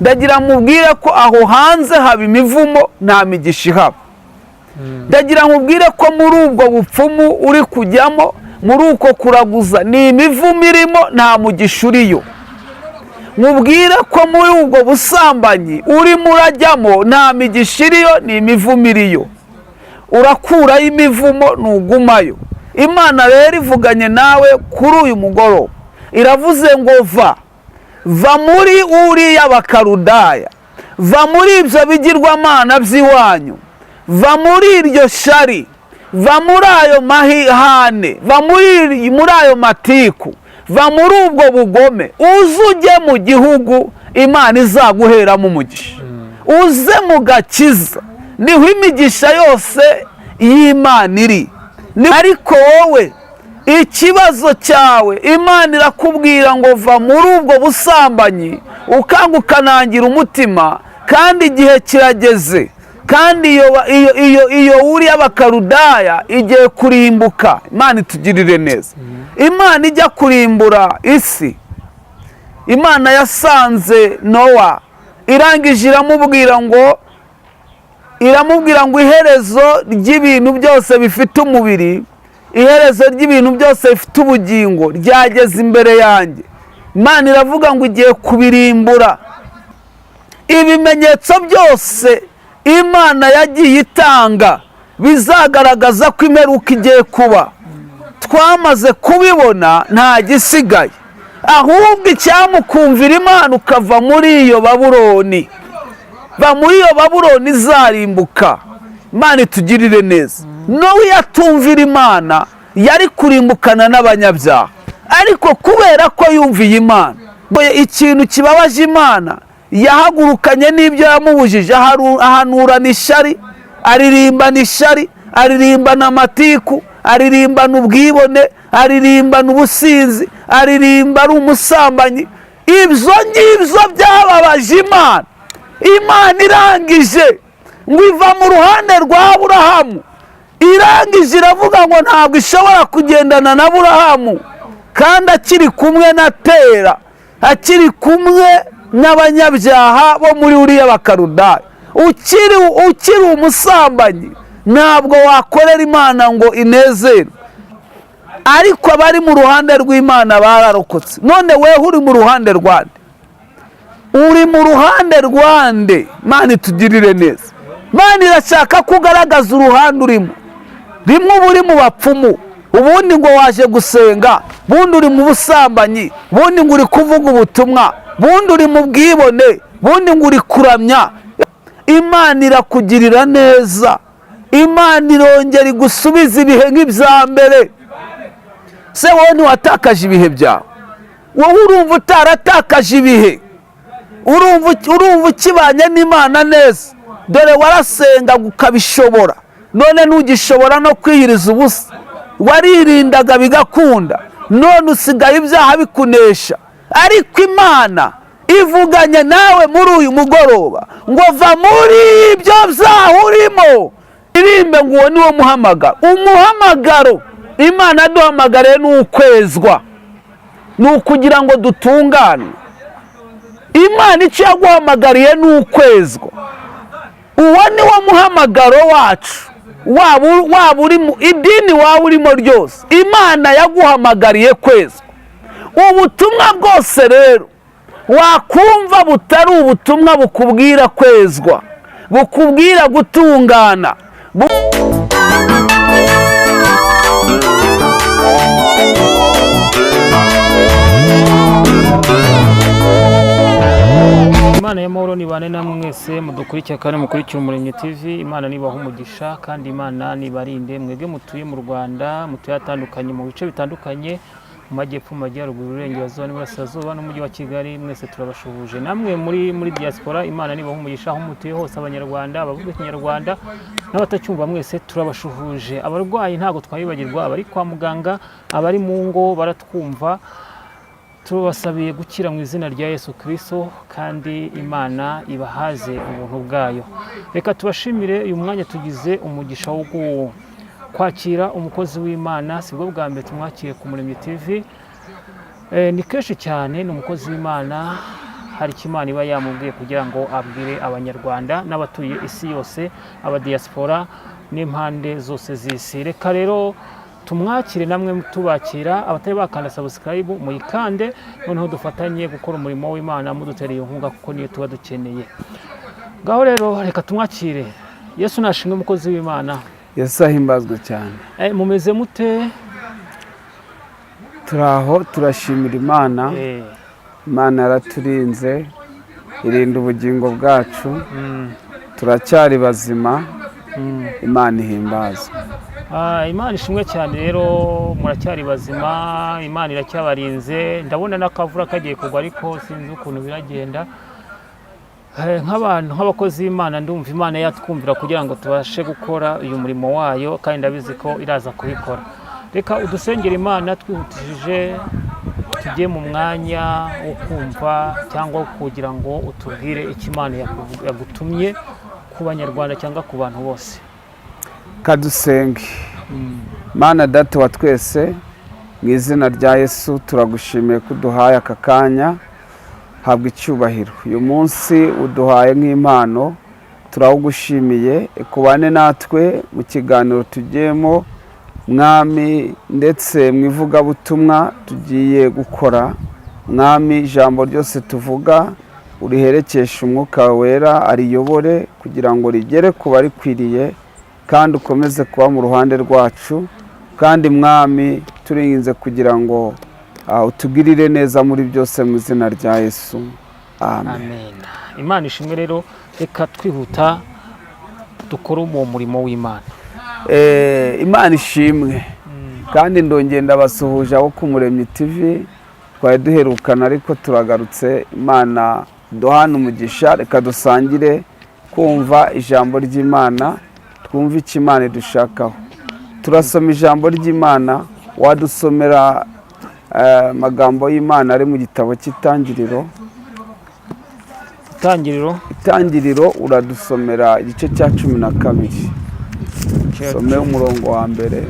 ndagira mubwire ko aho hanze haba imivumo nta migisha ihaba. ndagira mubwire ko muri ubwo bupfumu uri kujyamo, muri uko kuraguza ni imivumo irimo, nta mugisha uriyo. mubwire ko muri ubwo busambanyi urimo urajyamo nta migisha iriyo, ni imivumo iriyo. urakuraho imivumo ntugumayo. Imana rero ivuganye nawe kuri uyu mugoroba, iravuze ngo va muri uriya bakarudaya, va muri ibyo bigirwamana by'iwanyu, va muri iryo shari, va muri ayo mahihane, va muri ayo matiku, va muri ubwo bugome, uze ujye mu gihugu Imana izaguheramo umugisha. uze mu gakiza, niho imigisha yose y'Imana iri. ariko wowe ikibazo cyawe, Imana irakubwira ngo va muri ubwo busambanyi, ukanga ukanangira umutima, kandi igihe kirageze, kandi iyo uriya bakarudaya igiye kurimbuka. Imana itugirire neza. Imana ijya kurimbura isi, Imana yasanze Nowa, irangije iramubwira ngo iherezo ry'ibintu byose bifite umubiri, iherezo ry'ibintu byose bifite ubugingo ryageze imbere yanjye. Imana iravuga ngo igiye kubirimbura. ibimenyetso byose Imana yagiye itanga bizagaragaza ko imperuka igiye kuba, twamaze kubibona, nta gisigaye. ahubwo icyamukumvira Imana ukava muri iyo Babuloni, va muri iyo Babuloni izarimbuka. Imana itugirire neza. Nowe yatumvira Imana yari kurimbukana n'abanyabyaha, ariko kubera ko yumviye Imana, ikintu kibabaje Imana, yahagurukanye n'ibyo yamubujije. ahanurana ishari, aririmbana ishari, aririmbana amatiku, aririmbana ubwibone, aririmbana ubusinzi, aririmba ari umusambanyi. ibyo ngibyo byababaje Imana. Imana irangije ngo iva mu ruhande rwa Aburahamu, irangije iravuga ngo ntabwo ishobora kugendana na Aburahamu kandi akiri kumwe na Tera, akiri kumwe n'abanyabyaha bo muri uriya bakarudaya. ukiri umusambanyi ntabwo wakorera Imana ngo inezerwe. ariko abari mu ruhande rw'Imana bararokotse. none wewe uri mu ruhande rwande? uri mu ruhande rwande? Imana itugirire neza. Imana irashaka kugaragaza uruhande urimo. rimwe uba uri mu bapfumu, ubundi ngo waje gusenga, bundi uri mu busambanyi, bundi ngo uri kuvuga ubutumwa, bundi uri mu bwibone, bundi ngo uri kuramya. Imana irakugirira neza. Imana irongera igusubiza ibihe nk'ibya mbere. se wowe ntiwatakaje ibihe byawe? wowe urumva utaratakaje ibihe? urumva ukibanye n'Imana neza? dore warasenga ukabishobora, none ntugishobora no kwiyiriza ubusa. waririndaga bigakunda, none usigaye ibyaha bikunesha. ariko Imana ivuganye nawe muri uyu mugoroba ngo va muri ibyo byaha urimo. irimbe ngo uwo ni wo muhamagaro. umuhamagaro Imana yaduhamagariye ni ukwezwa, ni ukugira ngo dutungane. Imana icyo yaguhamagariye ni ukwezwa. uwo ni wo muhamagaro wacu. waba uri mu idini, waba urimo ryose, Imana yaguhamagariye kwezwa. ubutumwa bwose rero wakumva butari ubutumwa bukubwira kwezwa, bukubwira gutungana, Imana y'amahoro nibane namwe mwese mudukurikira kandi mukurikira Umuremyi TV. Imana nibaha umugisha kandi Imana nibarinde. mwebwe mutuye mu Rwanda, mutuye atandukanye mu bice bitandukanye, mu majyepfo, mu majyaruguru, uburengerazuba n'iburasirazuba n'umujyi wa Kigali, mwese turabashuhuje. namwe muri diaspora, Imana nibaha umugisha aho mutuye hose, Abanyarwanda, abavuga Ikinyarwanda n'abatacyumva, mwese turabashuhuje. abarwayi ntago twabibagirwa, abari kwa muganga, abari mu ngo baratwumva, tubasabiye gukira mu izina rya Yesu Kristo, kandi Imana ibahaze ubuntu bwayo. Reka tubashimire uyu mwanya tugize umugisha wo kwakira umukozi w'Imana. sibwo bwa mbere tumwakiriye ku Umuremyi TV. ni kenshi cyane, ni umukozi w'Imana hari icyo Imana iba yamubwiye kugira ngo abwire abanyarwanda n'abatuye isi yose, abadiaspora n'impande zose z'isi. Reka rero tumwakire namwe tubakira, abatari bakanda subscribe muyikande, noneho dufatanye gukora umurimo w'Imana mudutereye inkunga kuko niyo tuba dukeneye. Ngaho rero reka tumwakire. Yesu nashimwe umukozi w'Imana. Yesu ahimbazwe cyane. Mumeze mute? Turaho turashimira Imana. Imana yaraturinze irinda ubugingo bwacu. Turacyari bazima. Imana ihimbazwe. Imana ishimwe cyane rero, muracyari bazima, Imana iracyabarinze. Ndabona n'akavura kagiye kugwa ariko sinzi ukuntu biragenda. Nk'abantu nk'abakozi b'Imana ndumva Imana yatwumvira kugira ngo tubashe gukora uyu murimo wayo, kandi ndabizi ko iraza kubikora. Reka udusengera Imana twihutishije, tujye mu mwanya wo kumva cyangwa kugira ngo utubwire icyo Imana yagutumye ku banyarwanda cyangwa ku bantu bose. Kadusenge. Mana Data wa twese, mu izina rya Yesu turagushimiye ko uduhaye aka kanya. Habwa icyubahiro. Uyu munsi uduhaye nk'impano, turawugushimiye. Kubane natwe mu kiganiro tugiyemo, Mwami, ndetse mu ivugabutumwa tugiye gukora. Mwami, ijambo ryose tuvuga uriherekesha umwuka wera ariyobore kugira ngo rigere ku barikwiriye, kandi ukomeze kuba mu ruhande rwacu. Kandi Mwami, turinze kugira ngo utugirire neza muri byose mu izina rya Yesu. Amen. Imana ishimwe rero, reka twihuta dukora uwo murimo w'Imana. Imana ishimwe. Kandi ndongera ndabasuhuje abo ku Muremyi TV. Twari duherukana ariko turagarutse. Imana duhana umugisha, reka dusangire kumva ijambo ry'Imana, twumve icyo Imana idushakaho. Turasoma ijambo ry'Imana, wadusomera amagambo y'Imana ari mu gitabo cy'Itangiriro. Itangiriro uradusomera igice cya 12. Some umurongo wa mbere.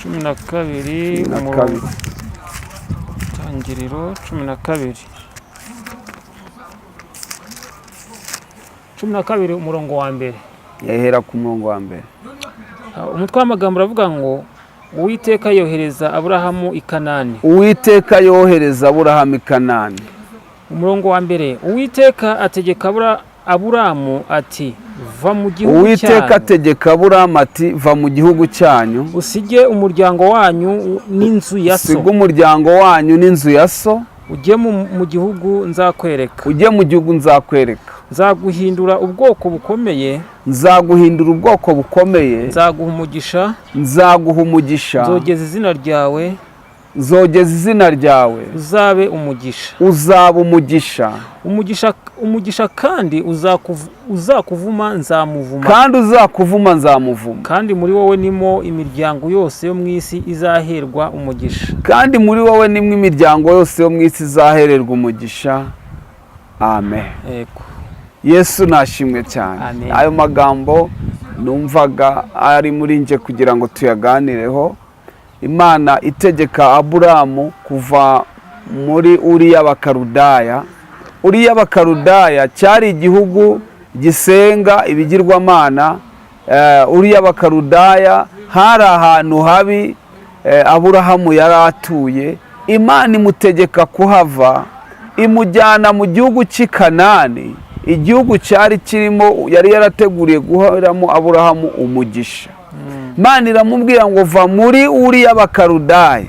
12. Itangiriro 12 umurongo wa mbere. Yahera ku murongo wa mbere. Umutwe w'amagambo uravuga ngo Uwiteka yohereza Aburahamu i Kanani. Uwiteka yohereza Aburahamu i Kanani. Umurongo wa mbere. Uwiteka ategeka Aburahamu ati va mu gihugu cyanyu. Uwiteka ategeka Aburahamu ati va mu gihugu cyanyu. Usige umuryango wanyu n'inzu ya so. Usige umuryango wanyu n'inzu ya so. Ujye mu gihugu nzakwereka. Ujye mu gihugu nzakwereka. Nzaguhindura ubwoko bukomeye. Nzaguhindura ubwoko bukomeye. Nzaguha umugisha. Nzaguha umugisha. Nzogeza izina ryawe. Nzogeza izina ryawe. Uzabe umugisha. Uzaba umugisha. Umugisha kandi uzakuvuma nzamuvuma. Kandi uzakuvuma nzamuvuma. Kandi muri wowe nimo imiryango yose yo mu isi izaherwa umugisha. Kandi muri wowe nimo imiryango yose yo mu isi izahererwa umugisha. Amen. Yego. Yesu nashimwe cyane. Amen. Ayo magambo numvaga ari muri nje kugira ngo tuyaganireho. Imana itegeka Aburahamu kuva muri Uriya Bakarudaya. Uriya Bakarudaya cyari igihugu gisenga ibigirwamana. Uriya Bakarudaya hari ahantu habi Aburahamu yari atuye. Imana imutegeka kuhava, imujyana mu gihugu cy'i Kanani, igihugu cyari kirimo yari yarateguriye guheramo Aburahamu umugisha. Imana iramubwira ngo va muri Uriya Bakarudaya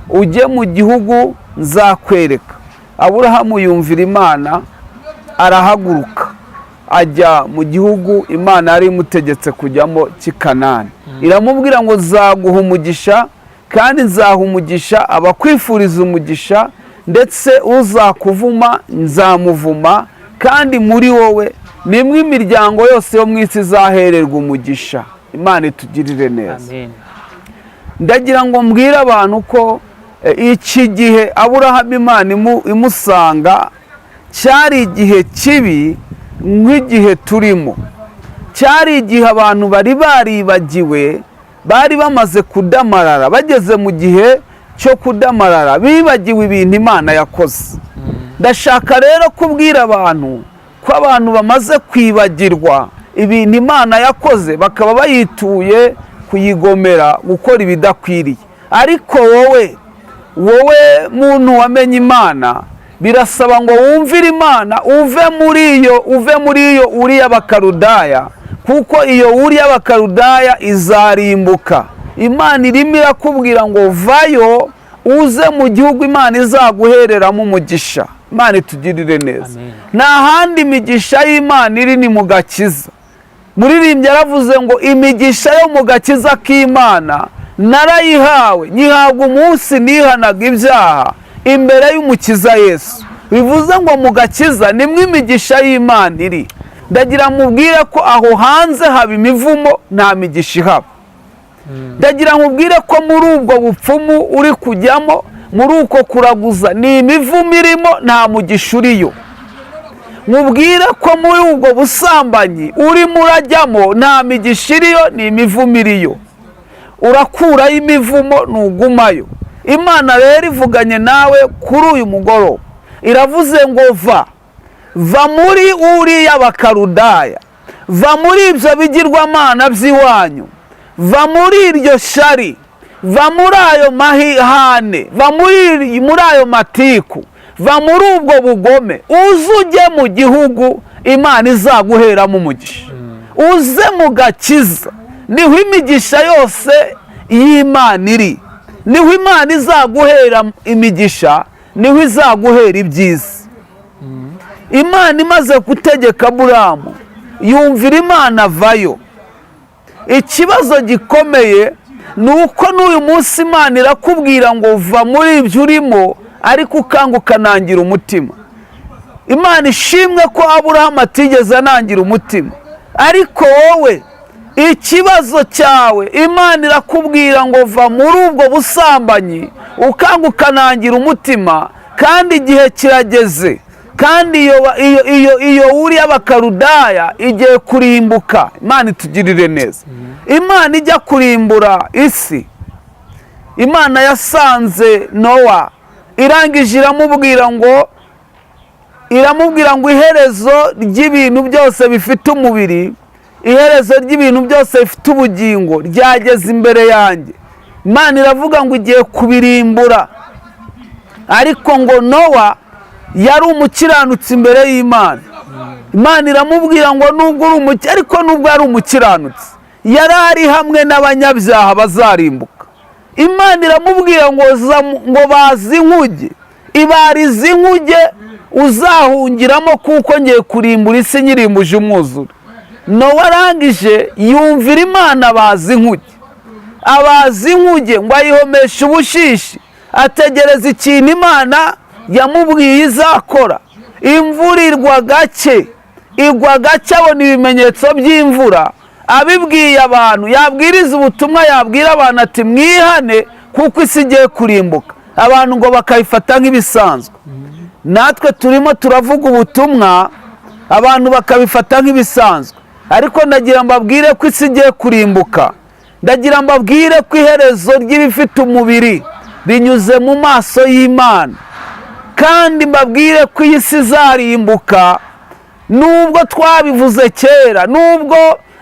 ujye mu gihugu nzakwereka. Aburahamu yumvira Imana, arahaguruka ajya mu gihugu Imana yari imutegetse kujyamo cy'i Kanani. Iramubwira ngo zaguha umugisha, kandi nzaha umugisha abakwifuriza umugisha, ndetse uzakuvuma nzamuvuma, kandi muri wowe nimwe imiryango yose yo mu isi izahererwa umugisha. Imana itugirire neza. Amen. Ndagira ngo mbwire abantu ko iki gihe Aburahamu Imana imusanga cyari igihe kibi nk'igihe turimo. Cyari igihe abantu bari baribagiwe, bari bamaze kudamarara, bageze mu gihe cyo kudamarara, bibagiwe ibintu Imana yakoze. ndashaka rero kubwira abantu ko abantu bamaze kwibagirwa ibintu Imana yakoze, bakaba bayituye kuyigomera, gukora ibidakwiriye. Ariko wowe muntu wamenye Imana, birasaba ngo wumvire Imana, uve muri iyo Uri y'Abakaludaya, kuko iyo Uri y'Abakaludaya izarimbuka. Imana irimo irakubwira ngo vayo uze mu gihugu Imana izaguhereramo umugisha. Imana itugirire neza. Nta handi imigisha y'Imana iri ni mu gakiza. Muririmbyi yaravuze ngo imigisha yo mu gakiza k'Imana narayihawe, nyihabwa umunsi nihanaga ibyaha imbere y'umukiza Yesu. Bivuze ngo mu gakiza nimwe imigisha y'Imana iri. Ndagira mubwire ko aho hanze haba imivumo, nta migisha ihaba. Ndagira mubwire ko muri ubwo bupfumu uri kujyamo, muri uko kuraguza, ni imivumo irimo, nta mugisha uriyo. Mubwire ko muri ubwo busambanyi urimo urajyamo, nta migisha iriyo, ni imivumo iriyo. Urakuraho imivumo, ntugumayo. Imana rero ivuganye nawe kuri uyu mugoroba, iravuze ngo va muri Uri y'Abakaludaya, va muri ibyo bigirwamana by'iwanyu, va muri iryo shari, va muri ayo mahihane, va muri ayo matiku, va muri ubwo bugome, uze ujye mu gihugu Imana izaguheramo umugisha. Uze mu gakiza, niho imigisha yose y'Imana iri. Niho Imana izaguhera imigisha, niho izaguhera ibyiza. Imana imaze gutegeka Aburahamu, yumvira Imana avayo. Ikibazo gikomeye ni uko n'uyu munsi Imana irakubwira ngo va muri ibyo urimo, ariko ukanga ukanangira umutima. Imana ishimwe ko Aburahamu atigeze anangira umutima, ariko wowe ikibazo cyawe Imana irakubwira ngo va muri ubwo busambanyi, ukanga ukanangira umutima, kandi igihe kirageze. Kandi iyo Uri y'Abakaludaya igiye kurimbuka. Imana itugirire neza. Imana ijya kurimbura isi, Imana yasanze Nowa, irangije iramubwira ngo iherezo ry'ibintu byose bifite umubiri, iherezo ry'ibintu byose bifite ubugingo ryageze imbere yanjye. Imana iravuga ngo igiye kubirimbura, ariko ngo Nowa yari umukiranutsi imbere y'Imana. Imana iramubwira ngo ariko nubwo yari umukiranutsi, yari ari hamwe n'abanyabyaha bazarimbuka. Imana iramubwira ngo bazi inkuge, ibarize inkuge uzahungiramo, kuko ngiye kurimbura isi nyirimbuje umwuzure. Nowa arangije yumvira Imana, bazi inkuge. Abazi inkuge ngo ayihomeshe ubushishi, ategereza ikintu Imana yamubwiye izakora. Imvura igwa gake, abona ibimenyetso by'imvura, abibwiye abantu, yabwiriza ubutumwa, yabwira abantu ati mwihane kuko isi igiye kurimbuka. Abantu ngo bakabifata nk'ibisanzwe. Natwe turimo turavuga ubutumwa, abantu bakabifata nk'ibisanzwe. Ariko ndagira mbabwire ko isi igiye kurimbuka. Ndagira mbabwire ko iherezo ry'ibifite umubiri rinyuze mu maso y'Imana. Kandi mbabwire ko iyi si izarimbuka, nubwo twabivuze kera, nubwo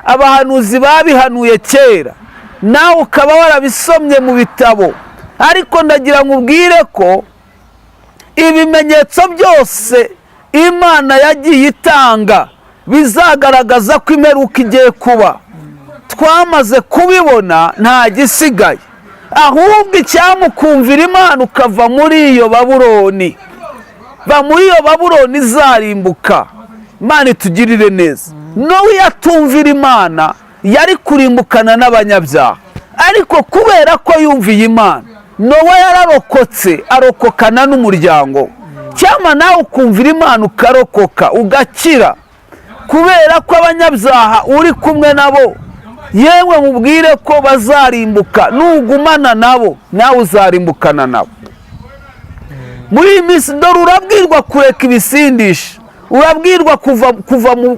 abahanuzi babihanuye kera, nawe ukaba warabisomye mu bitabo. Ariko ndagira nkubwire ko ibimenyetso byose Imana yagiye itanga bizagaragaza ko imperuka igiye kuba. Twamaze kubibona, nta gisigaye. Ahubwo icyamukumvira Imana ukava muri iyo Babuloni, va muri iyo Babuloni izarimbuka. Imana itugirire neza. Nowa yatumvira Imana yari kurimbukana n'abanyabyaha, ariko kubera ko yumviye Imana, Nowa yararokotse, arokokana n'umuryango. Cyama nawe ukumvira Imana ukarokoka, ugakira, kubera ko abanyabyaha uri kumwe nabo, yewe mubwire ko bazarimbuka. Nugumana nabo, nawe uzarimbukana nabo. Muri iyi minsi dore urabwirwa kureka ibisindisha, urabwirwa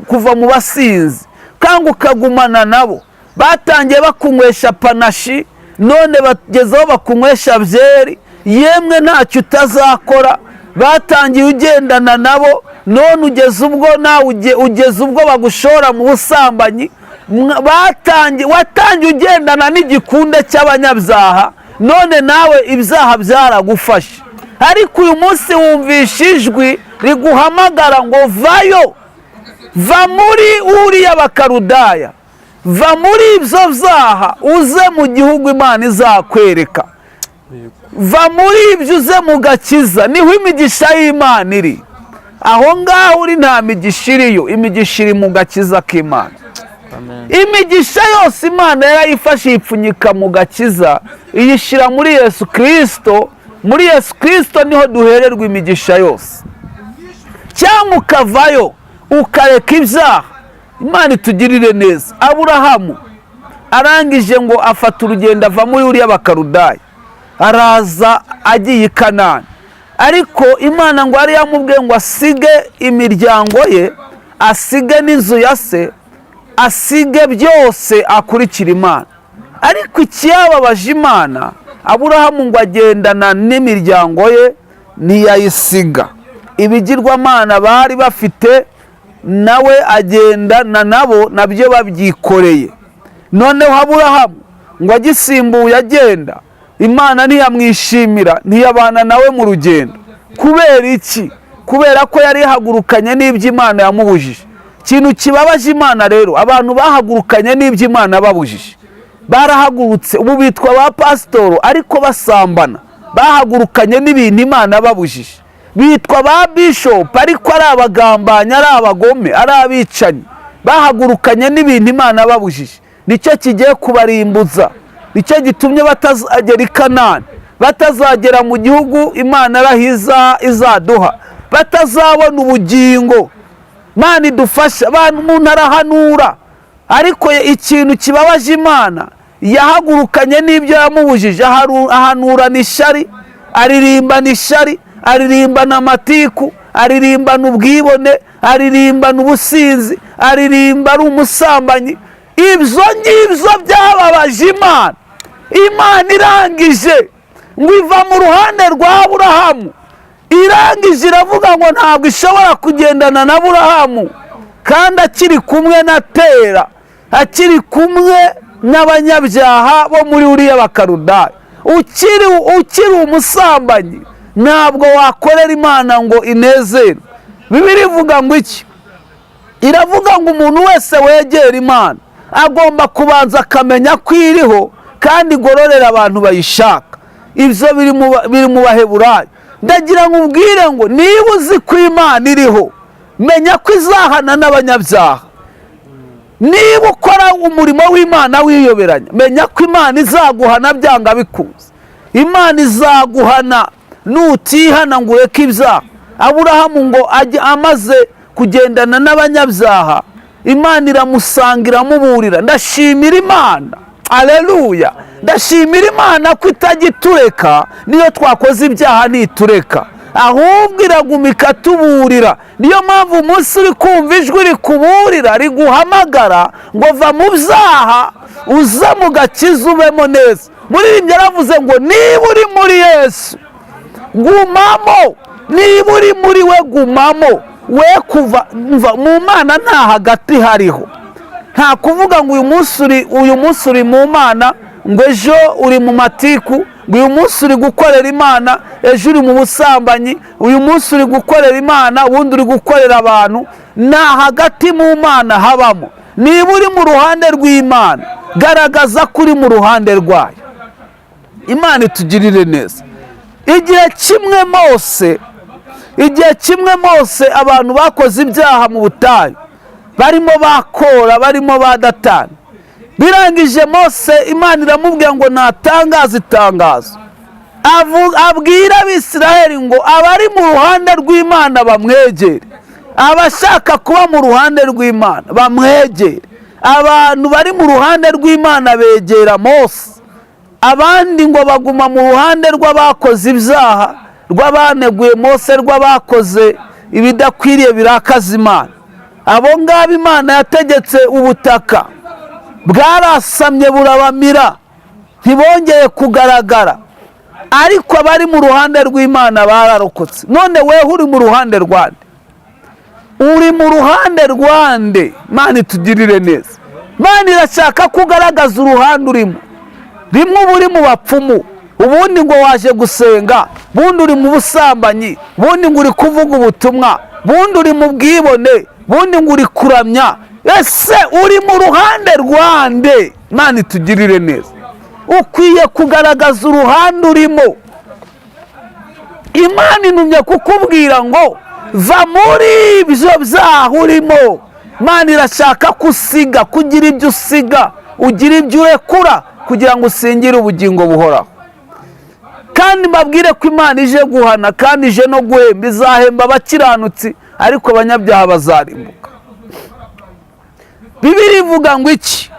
kuva mu basinzi, kandi ukagumana nabo. Batangiye bakunywesha panashi, none bagezeho bakunywesha byeri, yemwe ntacyo utazakora. batangiye ugendana nabo, none ugeze ubwo nawe ugeze ubwo bagushora mu busambanyi. Watangiye ugendana n'igikunde cy'abanyabyaha, none nawe ibyaha byaragufashe. Ariko uyu munsi wumvisha ijwi riguhamagara ngo vayo, va muri uriya bakarudaya, va muri ibyo byaha uze mu gihugu Imana izakwereka. Va muri ibyo uze mu gakiza, niho imigisha y'Imana iri. Aho ngaho uri nta migisha iriyo, imigisha iri mu gakiza k'Imana. Imigisha yose Imana yarayifashe ipfunyika mu gakiza, iyishyira muri Yesu Kristo. Muri Yesu Kristo niho duhererwa imigisha yose. Cyangwa ukavayo ukareka ibyaha, Imana itugirire neza. Aburahamu arangije ngo afata urugendo ava muri uriya bakarudaya, araza agiye i Kanani. Ariko Imana ngo yari yamubwiye ngo asige imiryango ye, asige n'inzu ya se, asige byose akurikira Imana. Ariko ikiyababaje Imana, Aburahamu ngo agendana n'imiryango ye ntiyayisiga. Ibigirwamana bari bafite nawe agendana nabo, nabyo babyikoreye. Noneho Aburahamu ngo agisimbuye agenda, Imana ntiyamwishimira, ntiyabana nawe mu rugendo. Kubera iki? Kubera ko yari yahagurukanye n'ibyo Imana yamubujije. Ikintu kibabaje Imana rero, abantu bahagurukanye n'ibyo Imana babujije, barahagurutse ubu bitwa ba pasitoro ariko basambana, bahagurukanye n'ibintu Imana babujije. Bitwa ba bishop ariko ari abagambanyi, ari abagome, ari abicanyi, bahagurukanye n'ibintu Imana babujije. Nicyo kigiye kubarimbuza, nicyo gitumye batazagera i Kanani, batazagera mu gihugu Imana arahiza izaduha, batazabona ubugingo. Imana idufasha. Umuntu arahanura, ariko ikintu kibabaje Imana, yahagurukanye n'ibyo yamubujije, ahanurana ishyari, aririmbana ishyari, aririmbana amatiku, aririmbana ubwibone, aririmbana ubusinzi, aririmba ari umusambanyi. Ibyo ngibyo byababaje Imana. Imana irangije ngo iva mu ruhande rwa Aburahamu, irangije iravuga ngo ntabwo ishobora kugendana na Aburahamu kandi akiri kumwe na Tera, akiri kumwe n'abanyabyaha bo muri uriya bakarudaya. Ukiri umusambanyi ntabwo wakorera Imana ngo inezerwe. Bibiliya ivuga ngo iki? Iravuga ngo umuntu wese wegera Imana agomba kubanza akamenya ko iriho kandi igororera abantu bayishaka. Ibyo biri mu Baheburayo. Ndagira ngo ubwire ngo niba uzi ko Imana iriho, menya ko izahana n'abanyabyaha. Niba ukora umurimo w'Imana wiyoberanya, menya ko Imana izaguhana byanga bikuze. Imana izaguhana nutihana ngo ureke ibyaha. Aburahamu ngo amaze kugendana n'abanyabyaha, Imana iramusanga iramuburira. Ndashimira Imana, aleluya, ndashimira Imana ko itagitureka niyo twakoze ibyaha ntitureka, ahubwo iraguma ikatuburira. Niyo mpamvu umunsi uri kumva ijwi rikuburira, riguhamagara ngo va mu byaha uza mu gakiza ubemo neza. Muririmbyi yaravuze ngo niba uri muri Yesu gumamo, niba uri muri we gumamo, we kuva mu Mana nta hagati hariho. Nta kuvuga ngo uyu munsi uri mu Mana, ngo ejo uri mu matiku, ngo uyu munsi uri gukorera Imana, ejo uri mu busambanyi, uyu munsi uri gukorera Imana, ubundi uri gukorera abantu. Nta hagati mu Mana habamo. Niba uri mu ruhande rw'Imana, garagaza ko uri mu ruhande rwayo. Imana itugirire neza. Igihe kimwe Mose abantu bakoze ibyaha mu butayu, barimo bakora, barimo badatana. Birangije Mose, Imana iramubwira ngo natangaze itangazo, abwira Abisiraheli ngo abari mu ruhande rw'Imana bamwegere, abashaka kuba mu ruhande rw'Imana bamwegere. Abantu bari mu ruhande rw'Imana begera Mose, abandi ngo baguma mu ruhande rw'abakoze ibyaha, rw'abaneguye Mose, rw'abakoze ibidakwiriye birakaza Imana. Abo ngabo Imana yategetse ubutaka bwarasamye burabamira, ntibongeye kugaragara. ariko abari mu ruhande rw'Imana bararokotse. None wewe uri mu ruhande rwande? Uri mu ruhande rwande? Imana itugirire neza. Imana irashaka kugaragaza uruhande urimo. Rimwe uba uri mu bapfumu, ubundi ngo waje gusenga, bundi uri mu busambanyi, bundi ngo uri kuvuga ubutumwa, bundi uri mu bwibone, bundi ngo uri kuramya. Ese uri mu ruhande rwande? Imana itugirire neza. Ukwiye kugaragaza uruhande urimo. Imana intumye kukubwira ngo va muri ibyo byaha urimo. Imana irashaka kusiga, kugira ibyo usiga, ugira ibyo urekura kugira ngo usingire ubugingo buhoraho. Kandi mbabwire ko Imana ije guhana kandi ije no guhemba. Izahemba abakiranutsi ariko abanyabyaha bazarimbuka. Bibiliya ivuga ngo iki?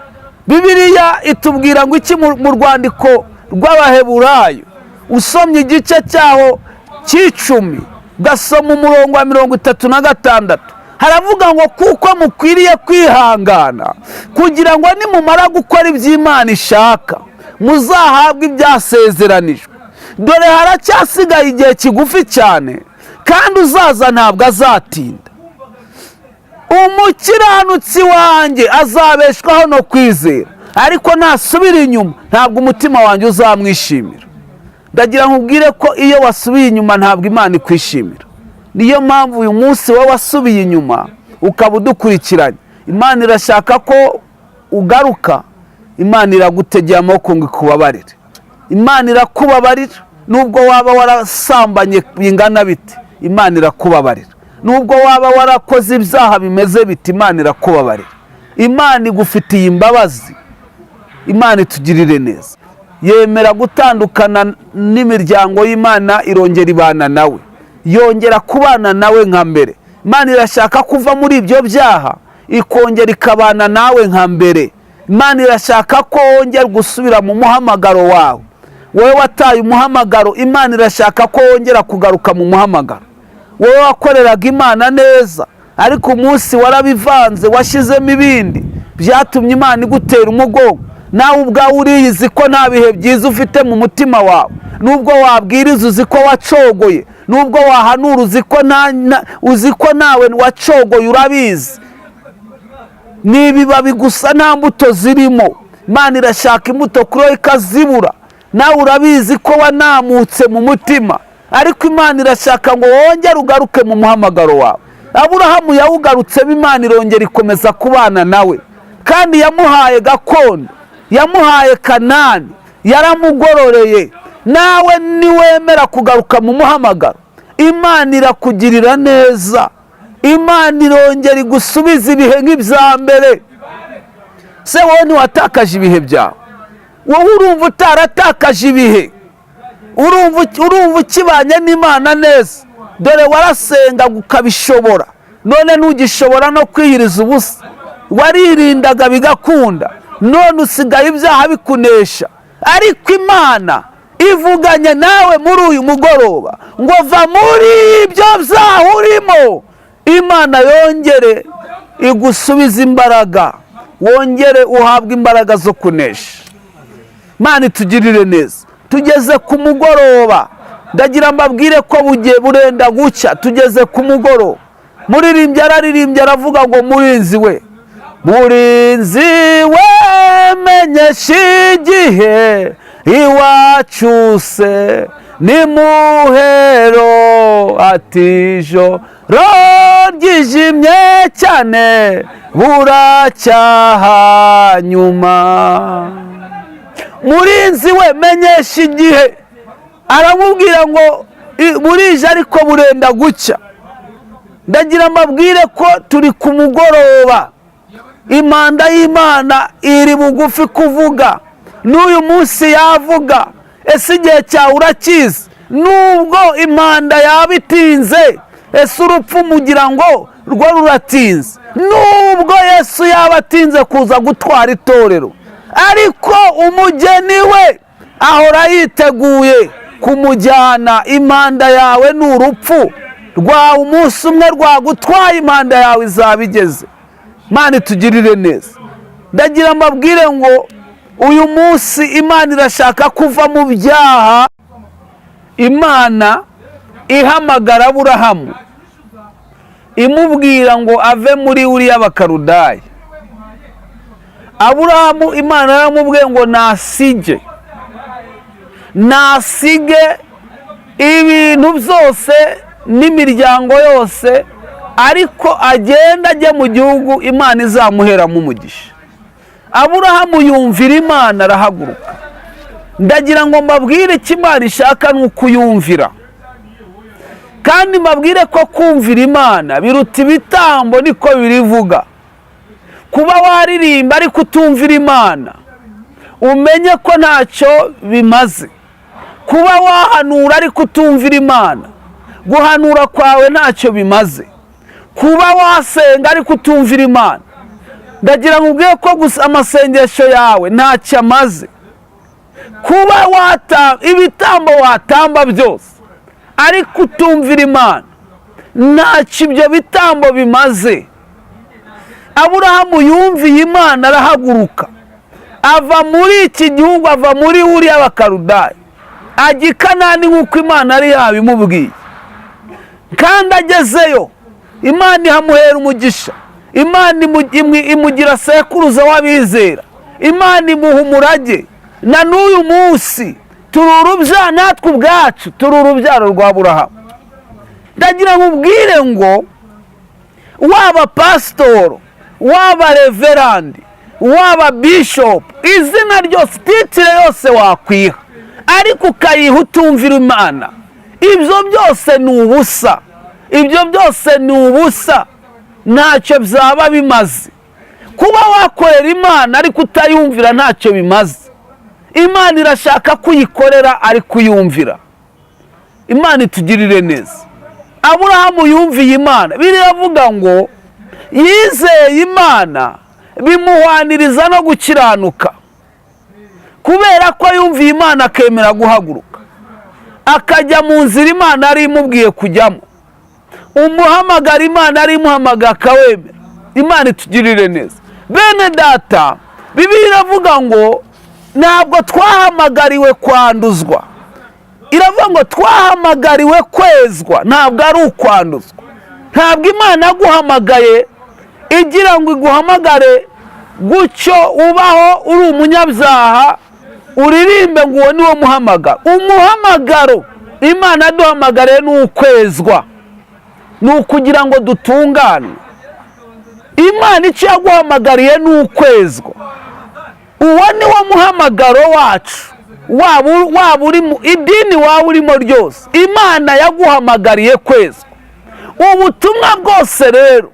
Bibiliya itubwira ngo iki mu rwandiko rw'Abaheburayo? Usomye igice cyaho cy'icumi ugasoma umurongo wa 36, haravuga ngo kuko mukwiriye kwihangana kugira ngo nimumara gukora iby'Imana ishaka muzahabwe ibyasezeranijwe. Dore haracyasigaye igihe kigufi cyane kandi uzaza ntabwo azatinda. Umukiranutsi wanjye azabeshwaho no kwizera, ariko nasubira inyuma ntabwo umutima wanjye uzamwishimira. Ndagira nkubwire ko iyo wasubiye inyuma ntabwo Imana ikwishimira. Niyo mpamvu uyu munsi wowe wasubiye inyuma ukaba udukurikiranye, Imana irashaka ko ugaruka. Imana iragutegera amaboko ngo ikubabarire. Imana irakubabarira. Nubwo waba warasambanye bingana biti, Imana irakubabarira. Nubwo waba warakoze ibyaha bimeze biti, Imana irakubabarira. Imana igufitiye imbabazi. Imana itugirire neza. Yemera gutandukana n'imiryango y'Imana, irongera ibana nawe, yongera kubana nawe nka mbere. Imana irashaka kuva muri ibyo byaha ikongera ikabana nawe nka mbere. Imana irashaka ko wongera gusubira mu muhamagaro wawe. Wowe wataye umuhamagaro, Imana irashaka ko wongera kugaruka mu muhamagaro. Wowe wakoreraga Imana neza ariko umunsi warabivanze, washyizemo ibindi byatumye Imana igutera umugongo. Nawe ubwawe uriyizi ko nta bihe byiza ufite mu mutima wawe. Nubwo wabwiriza uzi ko wacogoye, nubwo wahanura uzi ko nawe wacogoye, urabizi. N'ibibabi gusa nta mbuto zirimo. Imana irashaka imbuto kuri wowe ikazibura. Nawe urabizi ko wanamutse mu mutima, ariko Imana irashaka ngo wongere ugaruke mu muhamagaro wawe. Aburahamu yawugarutsemo, Imana irongera ikomeza kubana nawe, kandi yamuhaye gakondo, yamuhaye Kanani, yaramugororeye. Nawe niwemera kugaruka mu muhamagaro, Imana irakugirira neza. Imana irongera igusubiza ibihe nk'ibya mbere. Se wowe ntiwatakaje ibihe byawe? Wowe urumva utaratakaje ibihe? Urumva ukibanye n'Imana neza? Dore warasenga ukabishobora, none ntugishobora no kwiyiriza ubusa. Waririndaga bigakunda, none usigaye ibyaha bikunesha. Ariko Imana ivuganye nawe muri uyu mugoroba ngo va muri ibyo byaha urimo. Imana yongere igusubiza imbaraga, wongere uhabwe imbaraga zo kunesha. Imana itugirire neza. Tugeze ku mugoroba, ndagira mbabwire ko bugiye burenda gucya. Tugeze ku mugoroba. Muririmbyi araririmbye aravuga ngo murinzi we, murinzi we, menyesha igihe iwacu se ni muhero, ati ijoro ryijimye cyane buracyaha nyuma. Murinzi we, menyesha igihe. Aramubwira ngo burije ariko burenda gucya. Ndagira mbabwire ko turi ku mugoroba. Impanda y'Imana iri bugufi kuvuga. N'uyu munsi yavuga. Ese igihe cyawe urakizi? Nubwo impanda yaba itinze, ese urupfu mugira ngo rwo ruratinze? Nubwo Yesu yaba atinze kuza gutwara itorero, ariko umugeni we ahora yiteguye kumujyana. Impanda yawe ni urupfu rwawe, umunsi umwe rwagutwaye, impanda yawe izaba igeze. Imana itugirire neza. Ndagira mbabwire ngo uyu munsi Imana irashaka kuva mu byaha imana ihamagara Aburahamu imubwira ngo ave muri Uriya w'Abakaludayi. Aburahamu imana yaramubwiye ngo nasige ibintu byose n'imiryango yose, ariko agenda ajye mu gihugu imana izamuheramo umugisha. Aburahamu yumvira imana, arahaguruka. Ndagira ngo mbabwire icyo imana ishaka ni ukuyumvira, kandi mbabwire ko kumvira imana biruta ibitambo, niko birivuga. Kuba waririmba ariko utumvira imana, umenye ko ntacyo bimaze. Kuba wahanura ariko utumvira imana, guhanura kwawe ntacyo bimaze. Kuba wasenga ariko utumvira imana, ndagira ngo ubwiye ko gusa amasengesho yawe ntacyo amaze. Kuba ibitambo watamba byose ariko utumvira imana, ntacyo ibyo bitambo bimaze. Aburahamu yumviye imana, arahaguruka ava muri iki gihugu, ava muri Uriya w'Abakaludayi ajya i Kanani nk'uko imana yari yabimubwiye. Kandi agezeyo imana ihamuhera umugisha, imana imugira sekuruza w'abizera, imana imuha umurage. Na n'uyu munsi turi urubyaro, natwe ubwacu turi urubyaro rwa Aburahamu. Ndagira ngo ubwire ngo waba pasitoro, waba reverandi, waba bishopu, izina ryose, titire yose wakwiha, ariko ukayiha utumvira imana, ibyo byose ni ubusa. Ibyo byose ni ubusa, ntacyo byaba bimaze. Kuba wakorera imana ariko utayumvira ntacyo bimaze. Imana irashaka kuyikorera ariko uyumvira. Imana itugirire neza. Aburahamu yumviye imana, biravuga ngo yizeye imana bimuhwaniriza no gukiranuka. Kubera ko yumviye imana akemera guhaguruka akajya mu nzira imana yari imubwiye kujyamo, umuhamagara imana yari imuhamagara akawemera. Imana itugirire neza. Bene data, Bibiliya iravuga ngo ntabwo twahamagariwe kwanduzwa, iravuga ngo twahamagariwe kwezwa, ntabwo ari ukwanduzwa. Ntabwo imana yaguhamagaye igira ngo iguhamagare gutyo ubaho uri umunyabyaha uririmbe ngo uwo ni wo muhamagaro. Umuhamagaro imana yaduhamagariye ni ukwezwa, ni ukugira ngo dutungane. Imana icyo yaguhamagariye ni ukwezwa. Uwo ni wo muhamagaro wacu, waba uri mu idini waba urimo ryose, imana yaguhamagariye kwezwa. Ubutumwa bwose rero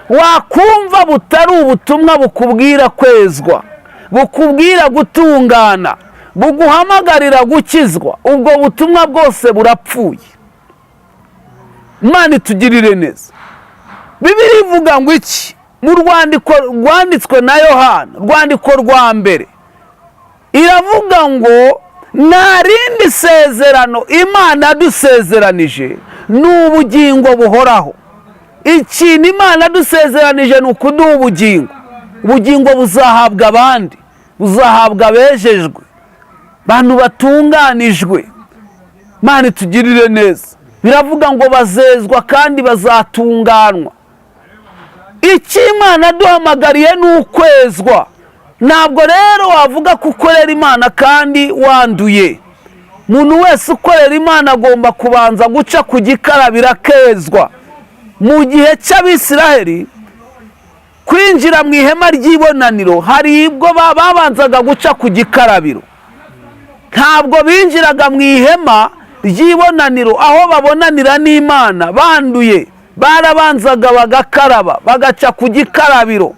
wakumva butari ubutumwa bukubwira kwezwa, bukubwira gutungana, buguhamagarira gukizwa, ubwo butumwa bwose burapfuye. Imana itugirire neza. Bibiliya ivuga ngo iki? Mu rwandiko rwanditswe na Yohana, rwandiko rwa mbere, iravuga ngo nta rindi sezerano imana yadusezeranije ni ubugingo buhoraho. Ikintu imana yadusezeranije ni ukuduha ubugingo. Ubugingo buzahabwa abandi, buzahabwa abejejwe, abantu batunganijwe. Imana itugirire neza. Biravuga ngo bazezwa kandi bazatunganwa. Icyo imana yaduhamagariye ni ukwezwa. Ntabwo rero wavuga ko ukorera imana kandi wanduye. Umuntu wese ukorera imana agomba kubanza guca ku gikarabiro akezwa. Mu gihe cy'Abisiraheli kwinjira mu ihema ry'ibonaniro hari ubwo babanzaga guca ku gikarabiro. Ntabwo binjiraga mu ihema ry'ibonaniro aho babonanira n'Imana banduye, barabanzaga bagakaraba, bagaca ku gikarabiro,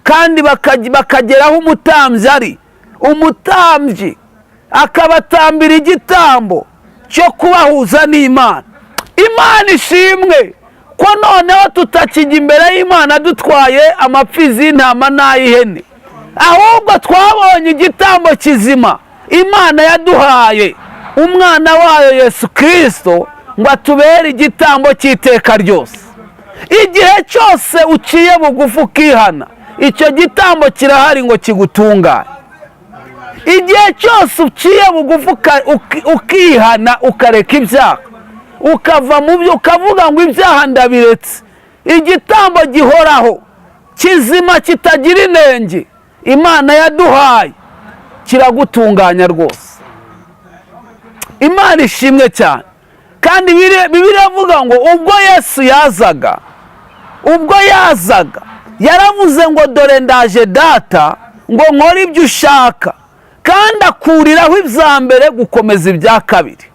kandi bakageraho umutambyi ari. Umutambyi akabatambira igitambo cyo kubahuza n'Imana. Imana ishimwe ko noneho tutakijya imbere y'Imana dutwaye amapfizi y'intama n'ay'ihene, ahubwo twabonye igitambo kizima Imana yaduhaye, umwana wayo Yesu Kristo, ngo atubere igitambo cy'iteka ryose. Igihe cyose uciye bugufi ukihana, icyo gitambo kirahari ngo kigutungane. igihe cyose uciye bugufi ukihana ukareka ibyaha ukava mu byo ukavuga ngo ibyaha ndabiretse, igitambo gihoraho kizima kitagira inenge Imana yaduhaye kiragutunganya rwose. Imana ishimwe cyane. Kandi Bibiliya avuga ngo ubwo yazaga yaravuze ngo dore ndaje data ngo nkore ibyo ushaka, kandi akuriraho ibya mbere gukomeza ibya kabiri.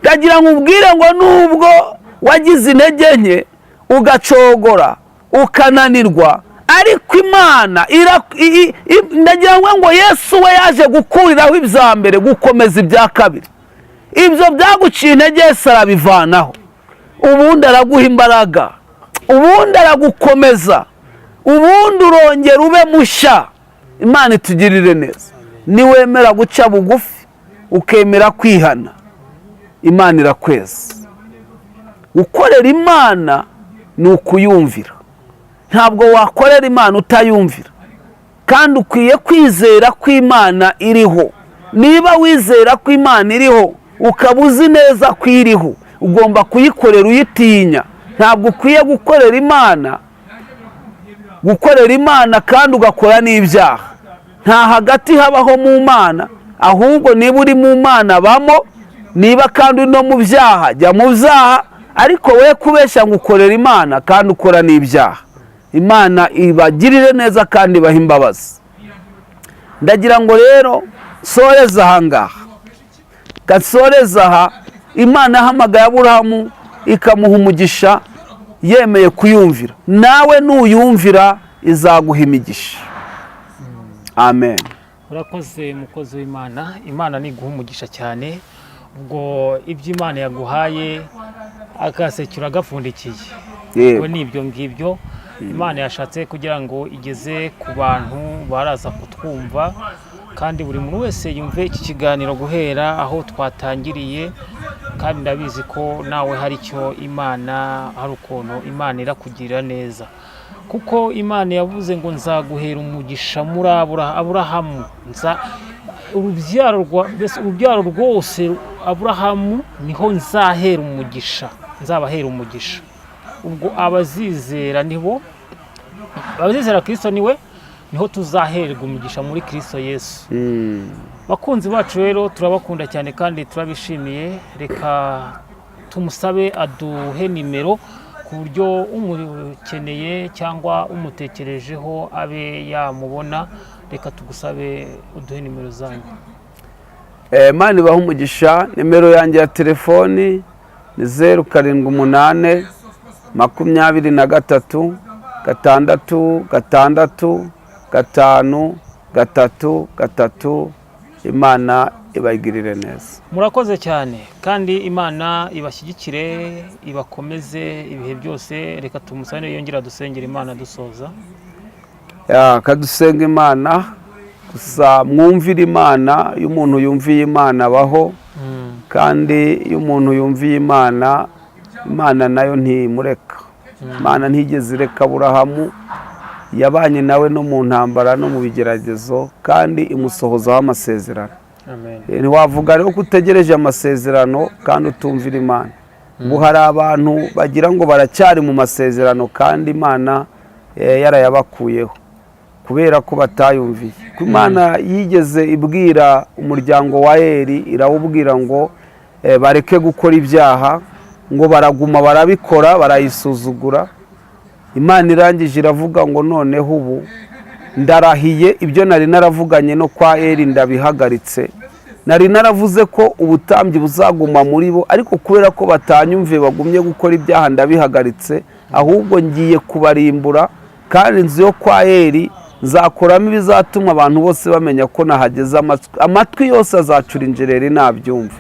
Ndagira ngo ubwire ngo nubwo wagize intege nke ugacogora ukananirwa, ariko Imana ndagira ngo Yesu we yaje gukuriraho ibya mbere gukomeza ibya kabiri. Ibyo byaguciye intege Yesu arabivanaho, ubundi araguha imbaraga, ubundi aragukomeza, ubundi urongera ube mushya. Imana itugirire neza. Niwemera guca bugufi ukemera kwihana, Imana irakweza. Gukorera Imana ni ukuyumvira. Ntabwo wakorera Imana utayumvira, kandi ukwiye kwizera ko Imana iriho. Niba wizera ko Imana iriho ukaba uzi neza ko iriho, ugomba kuyikorera uyitinya. Ntabwo ukwiye gukorera Imana kandi ugakora n'ibyaha. Nta hagati habaho mu Mana, ahubwo niba uri mu Mana bamo, niba kandi no mu byaha jya mu byaha, ariko we kubeshya ngo ukorera Imana kandi ukora n'ibyaha. Imana ibagirire neza kandi ibahe imbabazi. Ndagira ngo rero soreza ahangaha, gasoreza aha. Imana yahamagaye Aburahamu ikamuha umugisha yemeye kuyumvira. Nawe nuyumvira izaguha imigisha. Amen. Urakoze mukozi w'Imana. Imana ni guha umugisha cyane. Ubwo ibyo Imana yaguhaye agasekura gapfundikiye, ubwo ni ibyo ngibyo Imana yashatse kugira ngo igeze ku bantu baraza kutwumva, kandi buri muntu wese yumve iki kiganiro guhera aho twatangiriye. Kandi ndabizi ko nawe hari icyo Imana, hari ukuntu Imana irakugirira neza, kuko Imana yavuze ngo nzaguhera umugisha muri Aburahamu, urubyaro rwose Aburahamu niho nzahera umugisha, nzabahera umugisha. Ubwo abazizera Kristo niho tuzaherwa umugisha muri Kristo Yesu. Bakunzi bacu rero turabakunda cyane kandi turabishimiye. Reka tumusabe aduhe nimero ku buryo umukeneye cyangwa umutekerejeho abe yamubona. Reka tugusabe uduhe nimero zanyu. Imana ibahe umugisha. Nimero yanjye ya telefoni ni 078 23 6 6 5 3 Imana ibagirire neza. Murakoze cyane kandi Imana ibashyigikire, ibakomeze ibihe byose. Reka tumusane yongera dusengera Imana dusoza. Kadusenga Imana. Gusa mwumvira Imana. Iyo umuntu yumviye Imana abaho, kandi iyo umuntu yumviye Imana, Imana nayo ntimureka. Imana ntigeze ireka Aburahamu, yabanye nawe no mu ntambara no mu bigeragezo, kandi imusohozaho amasezerano. Ntiwavuga rero ko utegereje amasezerano kandi utumvira Imana. Ngo hari abantu bagira ngo baracyari mu masezerano kandi Imana yarayabakuyeho kubera ko batayumviye. Imana yigeze ibwira umuryango wa Eli, irawubwira ngo bareke gukora ibyaha, ngo baraguma barabikora, barayisuzugura. Imana irangije iravuga ngo noneho ubu ndarahiye ibyo nari naravuganye no kwa Eli ndabihagaritse. Nari naravuze ko ubutambyi buzaguma muri bo, ariko kubera ko batanyumviye bagumye gukora ibyaha ndabihagaritse, ahubwo ngiye kubarimbura. Kandi inzu yo kwa Eli nzakoramo ibizatuma abantu bose bamenya ko nahageze. Amatwi yose azacura injereri nabyumva,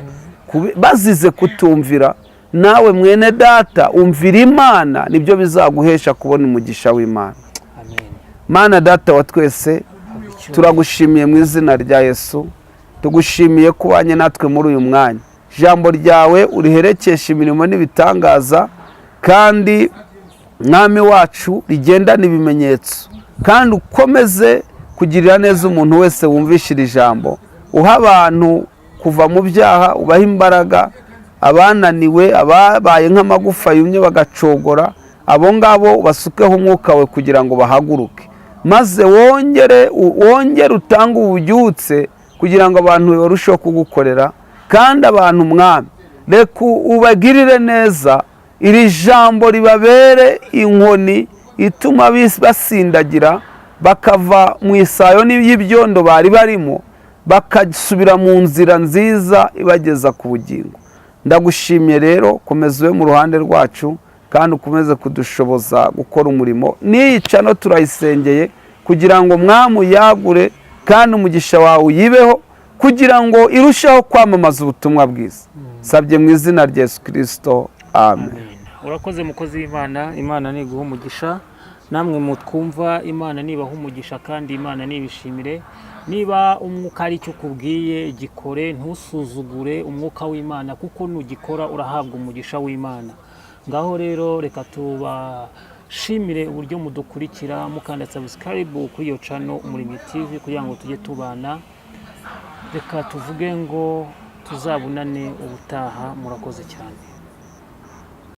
bazize kutumvira. Nawe mwene data umvira Imana, nibyo bizaguhesha kubona umugisha w'Imana. Mana data wa twese, turagushimiye mu izina rya Yesu. Tugushimiye kubanye natwe muri uyu mwanya. Ijambo ryawe uriherekesha imirimo n'ibitangaza, kandi mwami wacu rigendana ibimenyetso. Kandi ukomeze kugirira neza umuntu wese wumvishira ijambo, uha abantu kuva mu byaha, ubaha imbaraga, abananiwe, ababaye nk'amagufa yumye bagacogora, abo ngabo ubasukeho umwuka we kugira ngo bahaguruke, maze wongere utange ububyutse kugira ngo abantu barusheho kugukorera. Kandi abantu mwami, reka ubagirire neza, iri jambo ribabere inkoni ituma basindagira bakava mu isayo y'ibyondo bari barimo, bakasubira mu nzira nziza ibageza ku bugingo. Ndagushimiye rero, komeza ube mu ruhande rwacu kandi ukomeze kudushoboza gukora umurimo. N'iyi cano turayisengeye kugira ngo mwami uyagure kandi umugisha wawe uyibeho, kugira ngo irusheho kwamamaza ubutumwa bwiza. Sabye mu izina rya Yesu Kristo, amen. Urakoze mukozi w'Imana, Imana niguha umugisha. Namwe mutwumva, Imana nibaha umugisha kandi Imana nibishimire. Niba umwuka ari cyo kubwiye gikore, ntusuzugure umwuka w'Imana, kuko nugikora urahabwa umugisha w'Imana. Ngaho rero reka tubashimire uburyo mudukurikira, mukanda subscribe kuri iyo channel Umuremyi TV kugira ngo tujye tubana. Reka tuvuge ngo tuzabunane ubutaha. Murakoze cyane.